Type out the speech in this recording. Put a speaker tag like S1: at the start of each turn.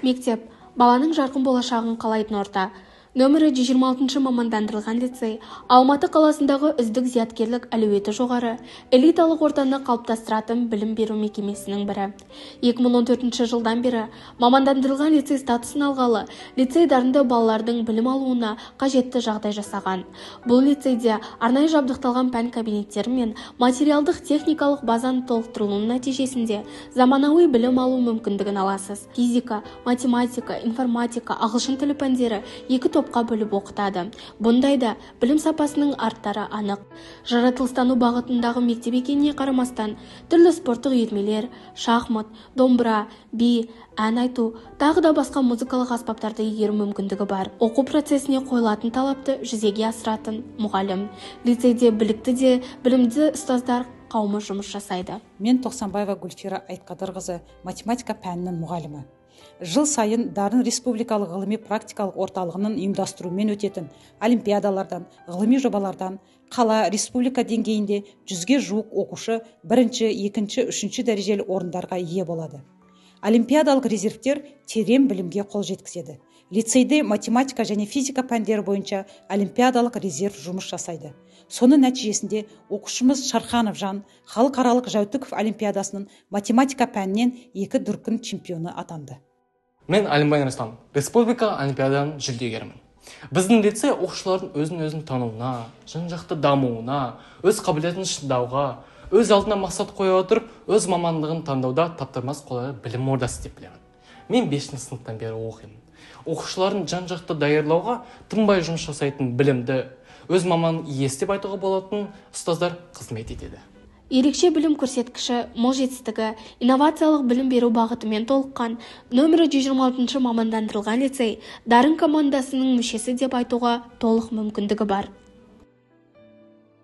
S1: Мектеп – баланың жарқын болашағын қалайтын орта. Нөмірі 126 мамандандырылған лицей Алматы қаласындағы үздік зияткерлік әлеуеті жоғары, элиталық ортаны қалыптастыратын білім беру мекемесінің бірі. 2014 жылдан бері мамандандырылған лицей статусын алғалы, лицей дарынды балалардың білім алуына қажетті жағдай жасаған. Бұл лицейде арнайы жабдықталған пән кабинеттері мен материалдық техникалық базаны толықтырылуының нәтижесінде заманауи білім алу мүмкіндігін аласыз. Физика, математика, информатика, ағылшын тілі пәндері екі топқа бөліп оқытады. Бұндайда білім сапасының арттары анық. Жаратылыстану бағытындағы мектеп екеніне қарамастан, түрлі спорттық үйірмелер, шахмат, домбыра, би, ән айту, тағы да басқа музыкалық аспаптарды игеру мүмкіндігі бар. Оқу процесіне қойылатын талапты жүзеге асыратын мұғалім. Лицейде білікті де білімді ұстаздар қауымы жұмыс жасайды.
S2: Мен Тоқсанбаева Гүлфира Айтқадырқызы, математика пәнінің мұғалімі. Жыл сайын Дарын Республикалық ғылыми-практикалық орталығының ұйымдастыруымен өтетін олимпиадалардан, ғылыми жобалардан қала, республика деңгейінде 100-ге жуық оқушы 1-ші, 2-ші, 3-ші дәрежелі орындарға ие болады. Олимпиадалық резервтер терең білімге қол жеткізеді. Лицейде математика және физика пәндері бойынша олимпиадалық резерв жұмыс жасайды. Соның нәтижесінде оқушымыз Шарханов Жан халықаралық Жәутіков олимпиадасының математика пәнінен 2 дүркін чемпионы атанды.
S3: Мен Алимбай Рустам, республика олимпиаданың жүлдегерімін. Біздің лицей оқушылардың өзін тануына, жан-жақты дамуына, өз қабілетін шыңдауға, өз алдына мақсат қоя отырып, өз мамандығын таңдауда таптырмас қолайлы білім ордасы деп білемін. Мен 5-ші сыныптан бері оқимын. Оқушыларын жан-жақты даярлауға тынбай жұмыс жасайтын білімді, өз маманын иесі деп айтуға болатын ұстаздар қызмет етеді.
S1: Ерекше білім көрсеткіші, мол жетістігі, инновациялық білім беру бағытымен толыққан нөмірі 126 мамандандырылған лицей Дарын командасының мүшесі деп айтуға толық мүмкіндігі бар.